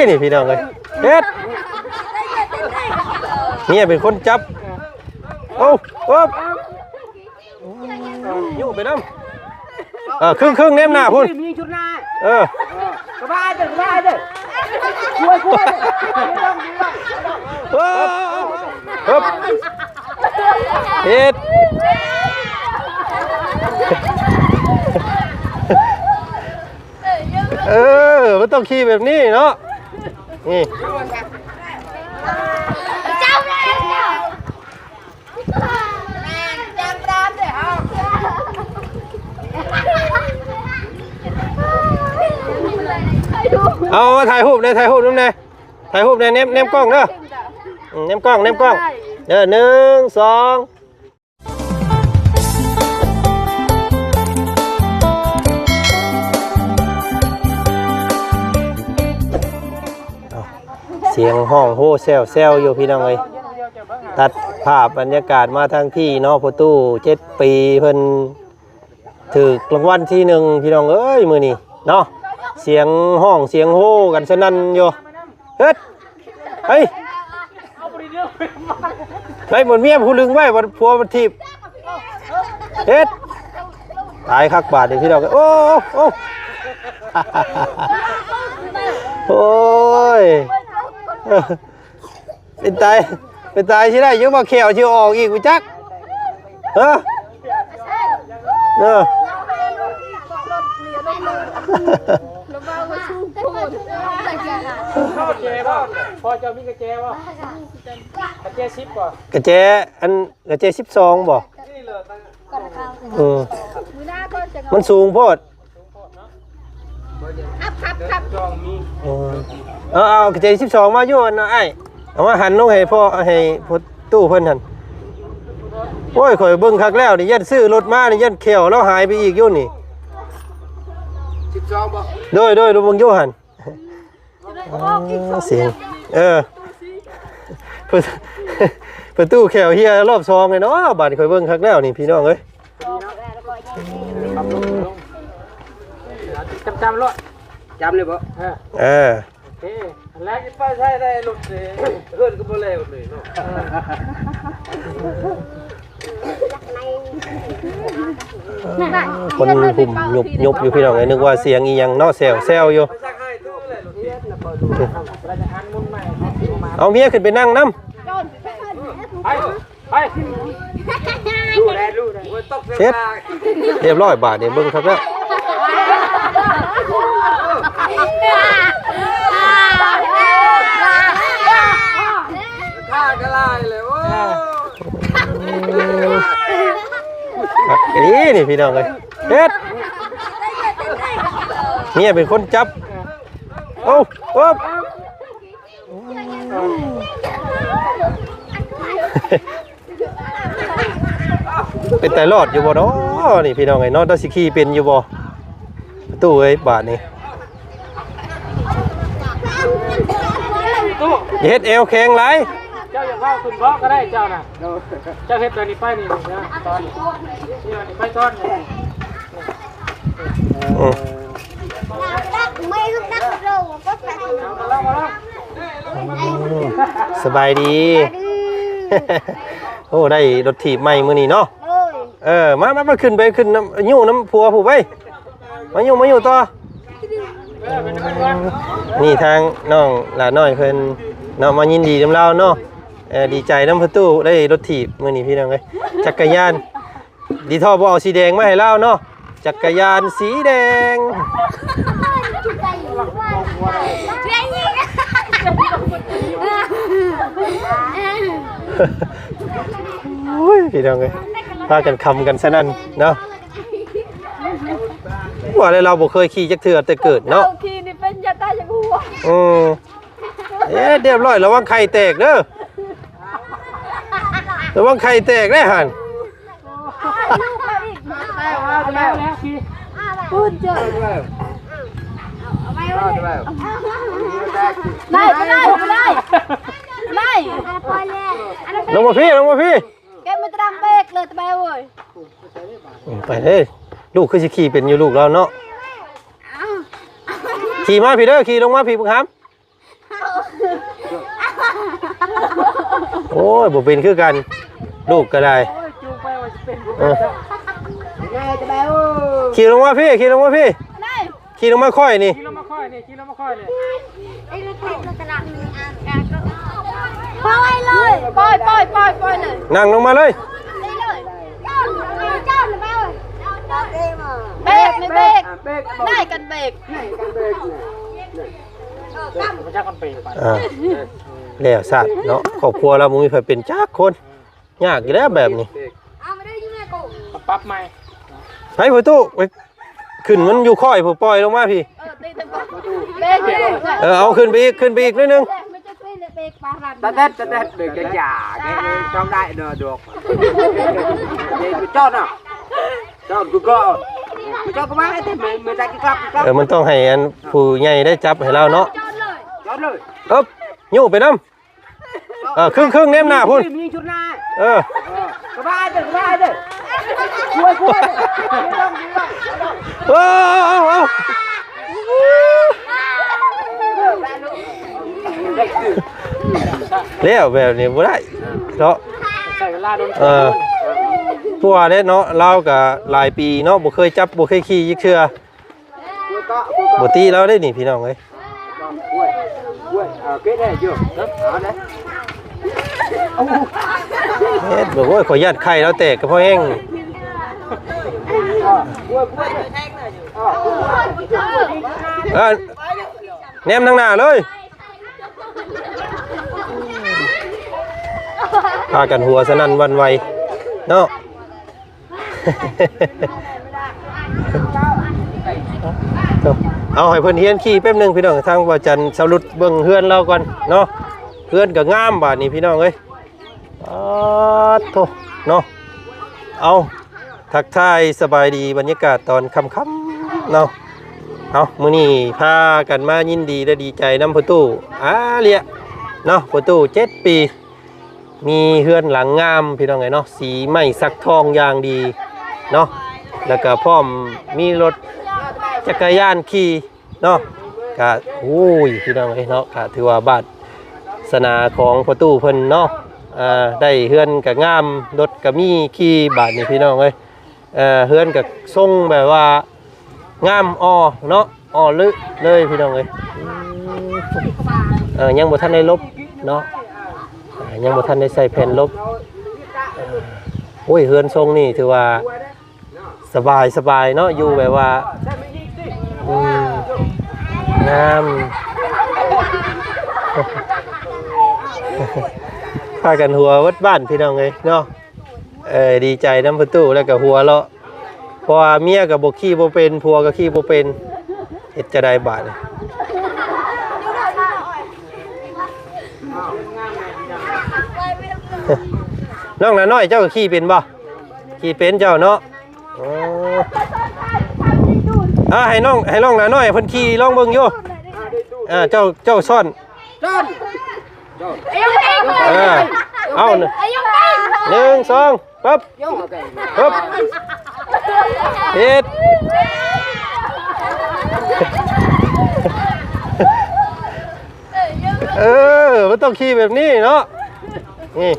นี่พี่น้องเลยเฮ็ดเนี่ยเป็นคนจับโอ้โอ้ยู่ไปน้ำครึ่งเน้มหน้าพุ่นมีชุดหน้าสบายเด้อช่วยเฮ็ดมันต้องขี่แบบนี้เนาะนี่เอามาถ่ายรูปเลยถ่ายรูปน้ำแน่ถ่ายรูปในเนมกล้องเด้อเนมกล้องเด้อ1 2เสียงห้องโห่แซวอยู่พี่น้องเอ้ยตัดภาพบรรยากาศมาทางที่เนาะพ่อตู้7 ปีเพิ่นถือรางวัลที่1พี่น้องเอ้ยมื้อนี้เนาะเสียงห้องเสียงโห่กันสนั่นอยู่เฮ็ดเฮ้ยไปหมดเมียผู้ลึงไว้บ่ผัวมันถีบเฮ็ดตายคักบาดนี่พี่น้องโอ้โอ้ยเป็นตายใช่ได้ยังมาเขียวชิวออกอีกกูจักพอจะมีกระเจป่ะกระเจ10ป่ะกระเจ12บ่มันสูงโพดเอากระเจ12มาอยู่นะไอ้เอามาหันลงให้พ่อให้พ่อตู้เพิ่นหั่นโอ้ยข่อยเบิ่งคักแล้วนี่ยันซื้อรถมานี่ยันเขียวแล้วหายไปอีกอยู่นี่12บ่โดยดูเบิ่งอยู่หั่นเสียงประตูแขวเฮียรอบ2เลยเนาะบาดข่อยเบิ่งคักแล้วนี่พี่น้องเอ้ยจำรถจำเลยบ่แล้วไปใช้ได้รถเลยเพื่อนก็บ่แล้วเลยเนาะคนหุ่มยุบอยู่พี่น้องไงนึกว่าเสียงอีหยังเนาะแซวอยู่เอาเมียขึ้นไปนั่งน้ำเสร็จเรียบร้อยบาทเนี่ยเบิ้งครับแล้วข้ากระไรเลยโอ้นี่พี่น้องเลยเฮ็ดเมียเป็นคนจับโอ้เป็นแต่รอดอยู่บ่เนาะนี่พี่น้องไงเนาะตาสิขี่เป็นอยู่บ่ตู้เอ้ยบาทนี่เฮ็ดเอวแข็งไรเจ้าอย่าเข้าคุณพ่อก็ได้เจ้าน่ะเจ้าเฮ็ดตัวนี้ไปนี่นะตอนนี่ไปตอนสบายดีโอ้ได้รถถีบใหม่มื้อนี้เนาะมาขึ้นน้ำยู่น้ำผัวผู้ไปมาอยู่ต่อนี่ทางน้องหลานน้อยเพิ่นเนาะมายินดีนำเราเนาะดีใจน้ำประตูได้รถถีบมื้อนี้พี่น้องเอ้ยจักรยานดีท่อบ่เอาสีแดงมาให้เราเนาะจักรยานสีแดงพี่น้องเอ้ยพากันคำกันซะนั่นเนาะว่าอะไรเราบ่เคยขี่จักเทื่อแต่เกิดเนาะขี่นี่เป็นยาตายอย่างหัวเรียบร้อยระวังไข่แตกเด้อระวังไข่แตกได้หั่นพูดเจอไม่ลงมาพี่แกไม่ตามเบรกเลยตะเบลเว้ยไปเลยลูกคือสิขี่เป็นอยู่ลูกเราเนาะขี่มาพี่เด้อขี่ลงมาพี่พึ่งครับ โอ้ยบ่เป็นคือกันลูกก็ได้ โอ้ยจูงไปว่าจะเป็น แม่จะไปโอ้ ขี่ลงมาพี่ขี่ลงมาพี่ ไหน ขี่ลงมาค่อยนี่ ขี่ลงมาค่อยนี่ขี่ลงมาค่อยนี่ ไอ้ลูกเทพตลาดนึงอ่านปล่อยเลยปล่อยเลย นั่งลงมาเลย นี่เลยเจ้าเลยเบรกไม่เบรกได้กันเบรก มันจะกันไปไป แล้วสัตว์เนาะครอบครัวเราบ่มีไผเป็นจักคนยากอยู่แล้วแบบนี้ ปรับใหม่ ไปประตูไปขึ้นมันอยู่ค่อยผู้ปล่อยลงมาพี่ ตีเต็มเบรกเลย เอาขึ้นไปอีกนิดนึง ไม่จะตีเลยเบรกปลาหัน ta tết được cái giả cái trong đại nờ được để cứ cho nào cho cứ cọ cho các bác thì mình ra cái cặp มันต้องให้อันผู้ใหญ่ได้จับให้เราเนาะ cho rồi อึ๊บยู่ไปนำครึ่งแนมหน้าพุ่น mình chút này các bác đây cua cuaเอาแล้วแบบนี้บ่ได้เนาะ ใส่เวลาโดน พัวเด้เนาะเราก็หลายปีเนาะบ่เคยจับบ่เคยขี่จักเทื่อ cua cọ บ่ตีเราได้นี่พี่น้องเอ้ย cua cua cái này chưa đó đấy เฮ็ดบ่โอ้ยขออนุญาตไข่เราแตกก็พอแห้ง แนมทางหน้าเลยพากันหัวสนั่นหวันไหวเนาะ เอาให้เพิ่นเฮียนขี่แป๊บหนึงพี่น้องทางว่าจันทร์สรุปเบิ่งเฮือนเราก่อนเนาะเฮือนก็งามบาดนี้พี่น้องเอ้ยโธ่เนาะเอาทักทายสบายดีบรรยากาศตอนค่ำๆเนาะเอามื้อนี้พากันมายินดีและดีใจนำประตูเลียเนาะประตู7 ปีมีเฮือนหลังงามพี่น้องเอ้ยเนาะสีไม้สักทองอย่างดีเนาะแล้วก็พร้อมมีรถจักรยานขี่เนาะก็โอ้ยพี่น้องเอ้ยเนาะก็ถือว่าบาทศาสนาของประตูเพิ่นเนาะได้เฮือนก็งามรถก็มีขี่บาทนี่พี่น้องเอ้ยเฮือนก็ทรงแบบว่างามเนาะลึเลยพี่น้องเอ้ยยังบ่ทันได้ลบเนาะยังบ่ทันได้ใส่แผ่นลบโอ้ยเฮือนทรงนี่ถือว่าสบายเนาะอยู่แบบว่างามพากันหัววัดบ้านพี่น้องเลยเนาะดีใจน้ำประตูแล้วก็หัวเราะเพราะว่าเมียกับบ่ขี้บ่เป็นผัวกับขี้บ่เป็นเฮ็ดจะได้บาทเลยน้องน่ะน้อยเจ้าก็ขี้เป็นบ่ขี้เป็นเจ้าเนาะให้น้องน่ะน้อยเพิ่นขี่ลองเบิ่งอยู่เจ้าซ่อนเอา1 2ปั๊บปั๊บเฮ็ดมันต้องขี่แบบนี้เนาะนี่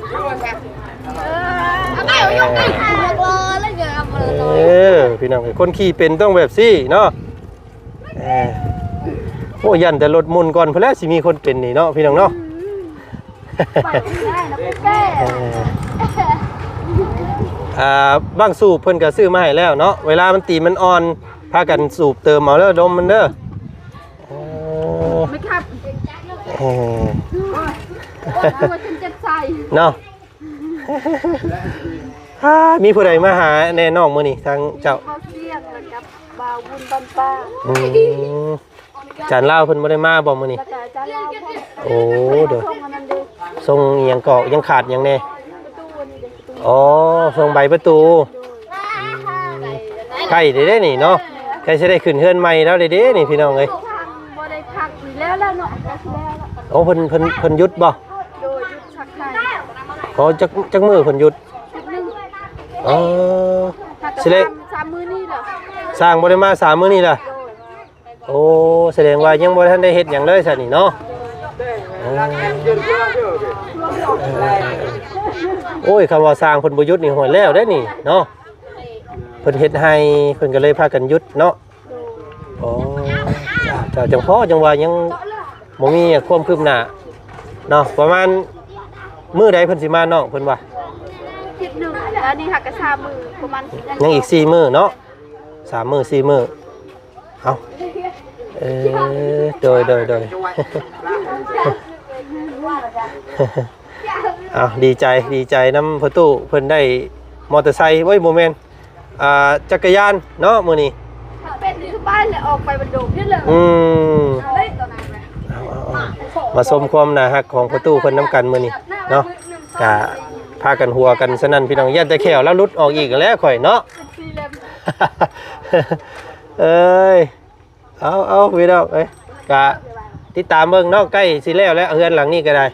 พี่น้องคนขี่เป็นต้องแบบซี่เนาะโอ้ยันแต่รถมุนก่อนเพราะแล้วสิมีคนเป็นนี่เนาะพี่น้องเนาะบางสูบเพิ่นก็ซื้อมาให้แล้วเนาะเวลามันตีมันอ่อนพากันสูบเติมเอาแล้วดมมันเด้อไม่ครับเนาะมีผู้ใดมาหาแน่น้องมื้อนี้ทางเจ้าเขาเสียงนะครับบ่าวบุญบ้านป้าจานลาวเพิ่นบ่ได้มาบ่มื้อนี้โอ้เด้อส่งอีหยังเกาะยังขาดหยังแน่ส่งใบประตูใกล้ได้นี่เนาะใกล้สิได้ขึ้นเฮือนใหม่แล้วเด้นี่พี่น้องเอ้ยบ่ได้พักแล้วเนาะโอ้เพิ่นหยุดบ่โดยหยุดชักไข่เขาจักมื้อเพิ่นหยุดสิได้3 มื้อนี้เหรอสร้างบ่ได้มา3 มื้อนี้ล่ะโอ้แสดงว่ายังบ่ทันได้เฮ็ดหยังเลยซะนี่เนาะ โอ้ยคำว่าสร้างเพิ่นบ่หยุดนี่หอยแล้วได้นี่เนาะเพิ่นเฮ็ดให้เพิ่นก็เลยพากันหยุดเนาะอ๋อจ้าจังพ่อจังว่ายังบ่มีความคืบหน้าเนาะประมาณมื้อใดเพิ่นสิมาน้องเพิ่นว่า ทิศหนึ่งแล้วนี่หักกระชามือประมาณ ยังอีก4มื้อเนาะ3มื้อ4มื้อเอาโดยเอาดีใจน้ำพ่อตู้เพิ่นได้มอเตอร์ไซค์ไว้โมเมนต์จักรยานเนาะมื้อนี้ เป็นที่บ้านเลยออกไปบรรดุนี่เลยเล่นตัวนั้น มาชมความน่าฮักของพ่อตู้เพิ่นน้ำกันมื้อนี้เนาะกะพากันหัวกันซะนั่นพี่น้องย่านแต่แขวแล้วหลุดออกอีกแล้วข่อยเนาะ เอ้ยเอาพี่น้องเอ้ยกะติดตามเบิ่งเนาะใกล้สิแล้วแล้วเฮือนหลังนี้ก็ได้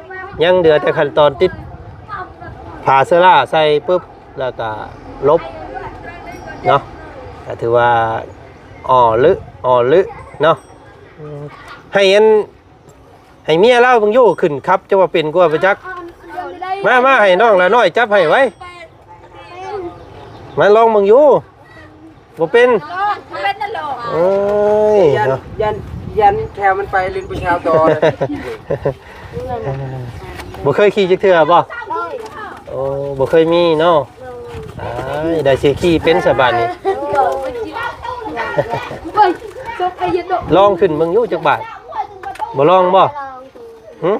ยังเหลือแต่ขั้นตอนติดผาเสื้อล่าใส่ปุ๊บแล้วก็ลบเนาะก็ถือว่าอ่อลึเนาะให้เมียเล่าเบิ่งอยู่ขึ้นครับจะว่าเป็นกว่าไปจักมาให้น้องละน้อยจับให้ไว้มาลองเบิ่งอยู่บ่เป็นเป็นนั่นหรอ เอ้ยเนาะ ยันแถวมันไปลินไปชาวต่อ บ่เคยขี่จักเทื่อบ่โอ้บ่เคยมีเนาะได้สิขี่เป็นซะบัดนี้ลองขึ้นเบิ่งอยู่จักบาทบ่ลองบ่หึ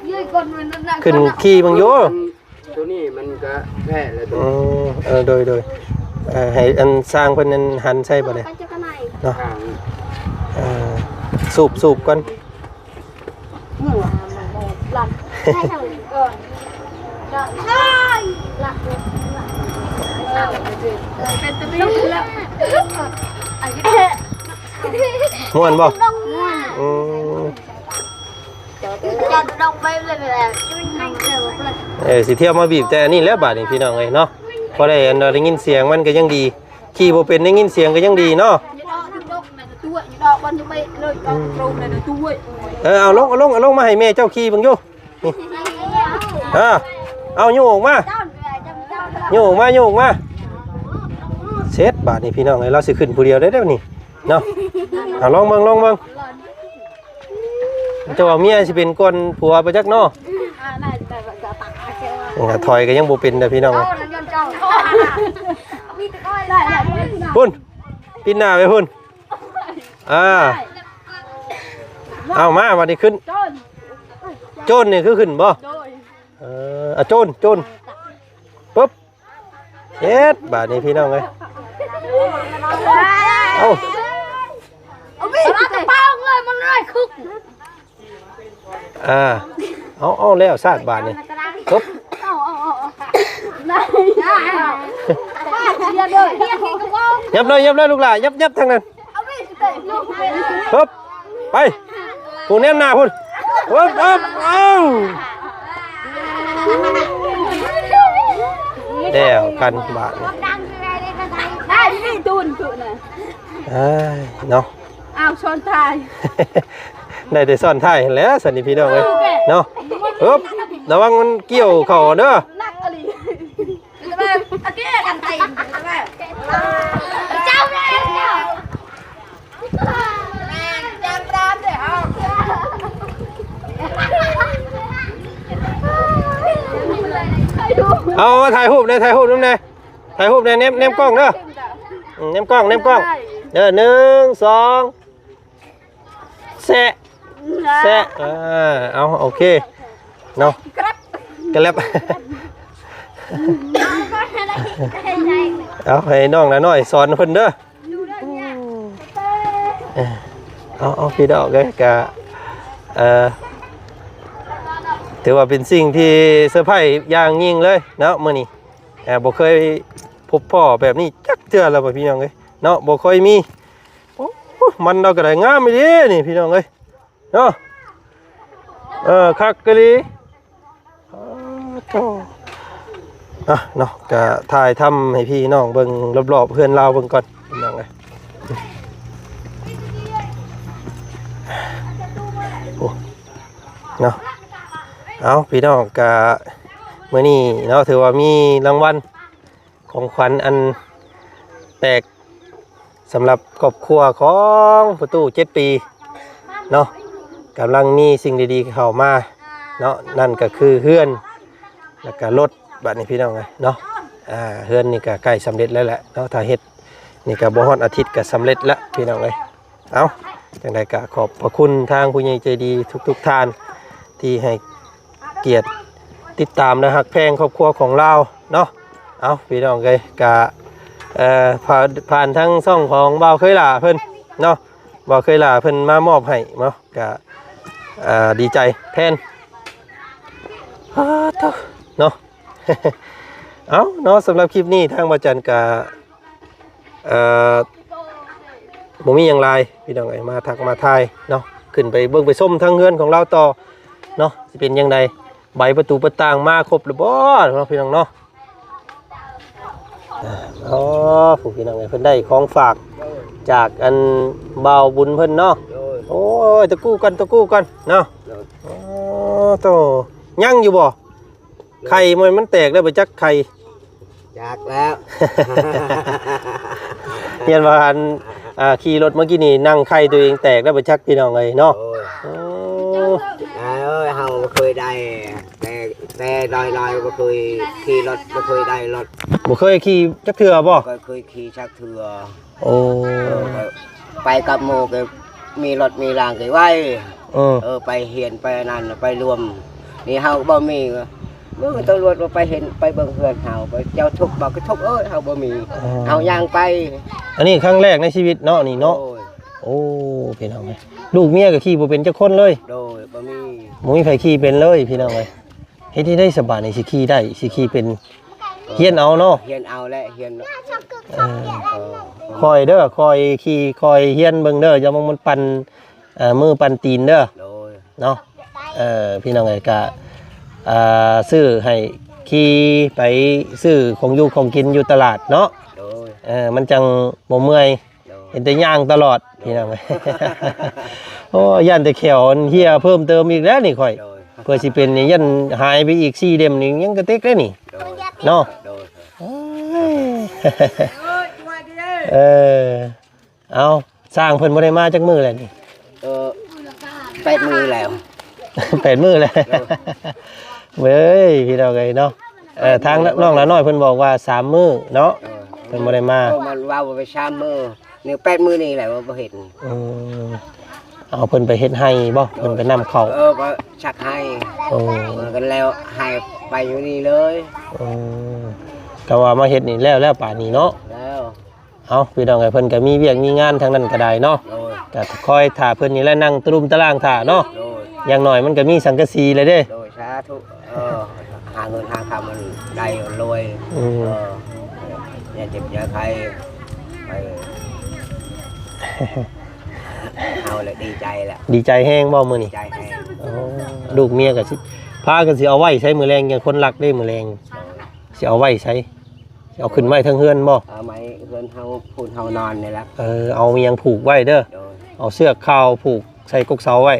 ขึ้นขี่เบิ่งอยู่ ตัวนี้มันก็แพ้แล้วตัว โดยให้อันสร้างเพิ่นนั้นหันใส่บ่ได้เนาะสูบก่อนม่วนบ่สิเที่ยวมาบีบแต่อันนี้แล้วบาดนี้พี่น้องเอ้ยเนาะพอได้อันได้ยินเสียงมันก็ยังดีขี่บ่เป็นได้ยินเสียงก็ยังดีเนาะเอาลงมาให้แม่เจ้าขี่เบิ่งอยู่นี่เอาโยกออกมาเสร็จบาดนี้พี่น้องเอ้ยเราสิขึ้นผู้เดียวได้แล้วนี่เนาะเอาลองเบิ่งเจ้าเมียสิเป็นคนผัวไปจักเนาะถอยก็ยังบ่เป็นเด้อพี่น้องพุ่นปิดหน้าไปพุ่นเอามาวันนี้ขึ้นโจนนี่คือขึ้นบ่โจนปุ๊บเฮ็ดบาดนี้พี่น้องเอ้ยเอาเป้าเลยมันเลยคึกเอาแล้วซาดบาดนี่ปุ๊บยับเลยลูกหล่ะยับทางนั้นปุ๊บไปผู้แนมหน้าพุ่นปุ๊บเอาเดี๋ยวกันบาดนี่ได้ที่ตูนน่ะเนาะอ้าวชนทาย ได้แต่ซ่อนท้ายแล้วสันนิพี่น้องเอ้ยเนาะปุ๊บระวังมันเกี่ยวเข่าเด้อเจ้าแม่จับร้านเด้เอาถ่ายรูปในถ่ายรูปน้ำในถ่ายรูปในเนมกล้องเด้อเนมกล้องเด้อ1 2แซะเอาโอเคเนาะกระแลบเอาให้น้องน้อยสอนเพิ่นเด้อเอาพี่ดอกเลยกะถือว่าเป็นสิ่งที่เซอร์ไพรส์อย่างยิ่งเลยเนาะมื้อนี้บ่เคยพบพ่อแบบนี้จักเทื่อแล้วพี่น้องเอ้ยเนาะบ่ค่อยมีมันเราก็ได้งามอีหลีนี่พี่น้องเอ้ยเนาะคักกะลีเนาะก็ถ่ายทำให้พี่น้องเบิ่งรอบๆเพื่อนเราเบิ่งก่อนพี่น้องเอ้ยโอ้เนาะ เอาพี่น้องกะมื้อนี้เนาะถือว่ามีรางวัลของขวัญอันแปลกสำหรับครอบครัวของประตู7 ปีเนาะกำลังมีสิ่งดีๆเข้ามาเนาะนั่นก็คือเฮือนแล้วก็รถบัดนี้พี่น้องเนาะเฮือนนี่ก็ใกล้สำเร็จแล้วแหละเนาะถ้าเฮ็ดนี่ก็บ่ฮอดอาทิตย์ก็สำเร็จแล้วพี่น้องเอาจังไดก็ขอบพระคุณทางผู้ใหญ่ใจดีทุกท่านที่ให้เกียรติติดตามนะฮักแพงครอบครัวของเราเนาะเอาพี่น้องเลยกะผ่านทั้งช่องของบ่าวเคยหล่าเพิ่นเนาะบ่าวเคยหล่าเพิ่นมามอบให้เนาะกะดีใจแทนเนาะ เอาเนาะสำหรับคลิปนี้ทางบ่จันกะบ่มีหยังหลายพี่น้องเอ้ยมาทักมาทายเนาะขึ้นไปเบิ่งไปส้มทั้งเฮือนของเราต่อเนาะสิเป็นยังไงใบประตูประต่างมาครบหรือบ่เนาะพี่น้องเนาะผู้พี่น้องเอ้ยเพิ่นได้ของฝากจากอันเบาบุญเพิ่นเนาะโอ้ยตะกู้กันเนาะโตยังอยู่บ่ไข่มันแตกแล้วไปจักไข่จากแล้ว เห็นว่าอันขี่รถเมื่อกี้นี่นั่งไข่ตัวเองแตกแล้วไปจักพี่น้องเอ้ยเนาะเอ้ยเฮาบ่เคยได้แต่ลอยบ่เคยขี่รถบ่เคยได้รถบ่เคยขี่จักเทื่อบ่เคยขี่จักเทื่อโอ้ไปกับหมู่ก็มีรถมีรางก็ไว้ไปเฮียนไปนั่นไปรวมนี่เฮาบ่มีเมื่อตำรวจไปเห็นไปเบิ่งเพื่อนเฮาไปเจ้าทุกข์บอกก็ทุกข์เฮาบ่มีเฮาย่างไปอันนี้ครั้งแรกในชีวิตเนาะนี่เนาะโอ้พี่น้องเอ้ยลูกเมียก็ขี่บ่เป็นจักคนเลยโดยบ่มีไผขี่เป็นเลยพี่น้องเอ้ยเฮ็ดได้สบายนี่สิขี่ได้สิขี่เป็นเฮียนเอาเนาะเฮียนเอาและเฮียนคอยเด้อคอยขี่คอยเฮียนเบิ่งเด้ออย่ามันปั่นมือปั่นตีนเด้อเนาะพี่น้องเอ้ยก็ซื้อให้ขี่ไปซื้อของอยู่ของกินอยู่ตลาดเนาะมันจังบ่เมื่อยเห็นแต่ย่างตลอดพี่น้องเอ้ยโอ้ย่านแต่แขวเหี่ยเพิ่มเติมอีกแล้วนี่ค่อยเพื่อสิเป็นนี่ยันหายไปอีก4เล่มนี่ยังกระเต็กได้นี่เนาะเอาสร้างเพิ่นบ่ได้มาจักมื้อแล้วนี่8 มื้อแล้ว8 มื้อแล้วเว้ยพี่น้องเอ้ยเนาะทางน้องละน้อยเพิ่นบอกว่า3 มื้อเนาะเพิ่นบ่ได้มามันว่าไป3 มื้อนี่8 มื้อนี่แหละบ่เห็นเอาเพิ่นไปเฮ็ดให้บ่เพิ่นไปนำเข้าก็ชักให้กันแล้วให้ไปอยู่นี่เลยก็ว่ามาเฮ็ดนี่แล้วป่านนี้เนาะแล้วเอาพี่น้องเอ้ยเพิ่นก็มีเวียกมีงานทางนั้นก็ได้เนาะก็คอยท่าเพิ่นนี่แหละนั่งตรุมตารางท่าเนาะอย่างน้อยมันก็มีสังกะสีเลยเด้โดยสาธุหาเงินหาคำมันได้รวยอย่าเจ็บอย่าใครไปเอาเลยดีใจแหละดีใจแห้งบ่มื้อนี้ใจแห้งลูกเมียก็สิพากันสิเอาไว้ใช้มื้อแรงอย่างคนรักได้มื้อแรงสิเอาไว้ใช้เอาขึ้นไว้ทั้งเฮือนบ่เอาไม้เฮือนเฮาพูนเฮานอนนี่แหละเอาเมียงผูกไว้เด้อเอาเสื้อขาวผูกใส่กกเสาไว้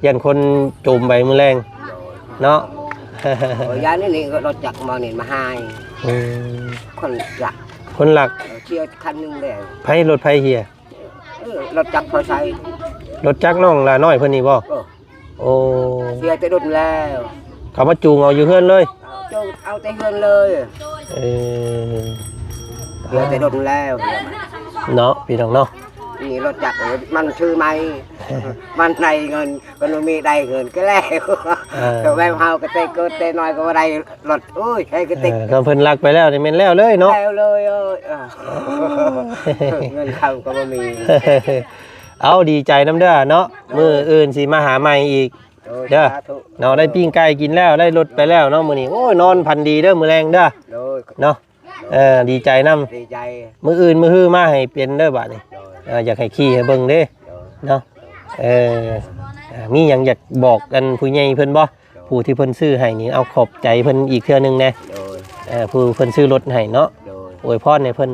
ยันคนโจมไปมื้อแรงเนาะยานี่ก็รถจักรมานี่มาให้คนหลักเชียร์คันนึงแล้วไผรถไผเฮียรถจักรพอใช้รถจักรน้องละน้อยเพิ่นนี่บ่โอ้เชียร์จะดุนแล้วเขามาจูงเอาอยู่เฮือนเลยเอาแต่เฮือนเลยเชียร์จะดุนแล้วเนาะพี่น้องเนาะนี่รถจักรมันชื่อไหมมันได้เงินมันมีได้เงินก็แล้วแต่แม่เฮาก็เตะเกิดเตะน้อยก็ได้รถอุ้ยใครก็เตะก็เพิ่นรักไปแล้วนี่แม่นแล้วเลยเนาะแล้วเลยเงินเข้าก็บ่มีเอาดีใจน้ำเด้อเนาะมื้ออื่นสิมาหาใหม่อีกเด้อเนาะได้ปิ้งไก่กินแล้วได้รถไปแล้วเนาะมื้อนี้โอ้ยนอนพันดีเด้อมื้อแรงเด้อเนาะดีใจนำดีใจมื้ออื่นมื้อฮื้อมาให้เป็นเด้อบัดนี้อยากให้ขี่ให้เบิ่งเด้เนาะมีหยังอยากบอกกันผู้ใหญ่เพิ่นบ่ผู้ที่เพิ่นซื้อให้นี่เอาขอบใจเพิ่นอีกเทื่อนึงแน่ผู้เพิ่นซื้อรถให้เนาะอวยพรให้เพิ่น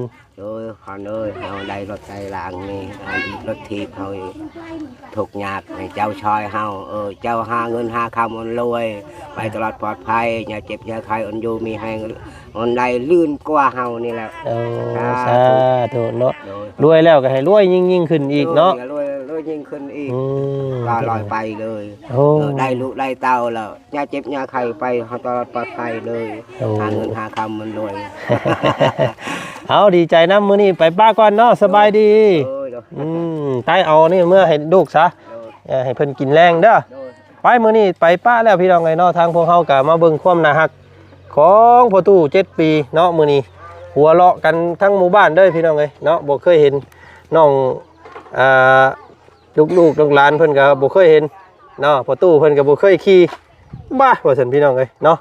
ขอเอ้ยเอาได้รถได้ลางนี่รถทีบเฮาถูกหยาดให้เจ้าชอยเฮาเจ้าหาเงินหาคำอนรวยไปตลอดปลอดภัยอย่าเจ็บอย่าใครอนอยู่มีให้อนได้ลื่นกว่าเฮานี่แหละสาธุเนาะรวยแล้วก็ให้รวยยิ่งขึ้นอีกเนาะรวยยิ่งขึ้นอีกก็ลอยไปเลยได้ลูกได้เต้าแล้วอย่าเจ็บอย่าใครไปตลอดปลอดภัยเลยหาเงินหาคำมันรวย เอาดีใจนะมื้อนี้ไปป้าก่อนเนาะสบายดีใต้เอานี่เมื่อให้ลูกซะให้เพิ่นกินแรงเด้อไปมื้อนี้ไปป้าแล้วพี่น้องไงเนาะทางพวกเฮาก็มาเบิ่งความน่าฮักของพ่อตู้7 ปีเนาะมื้อนี้หัวเราะกันทั้งหมู่บ้านเด้อพี่น้องเอ้ยเนาะบ่เคยเห็นน้องลูกหลานเพิ่นก็บ่เคยเห็นเนาะพ่อตู้เพิ่นก็บ่เคยขี่บ้าว่าซั่นพี่น้องเอ้ยเนาะ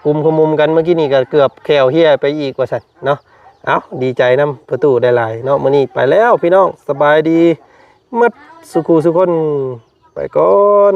กลุ่มขมุมกันเมื่อกี้นี่ก็เกือบแขวเหี้ยไปอีกว่าซั่นเนาะเอาดีใจนำประตูได้หลายเนาะมื้อนี้ไปแล้วพี่น้องสบายดีหมดสุขุสุคนไปก่อน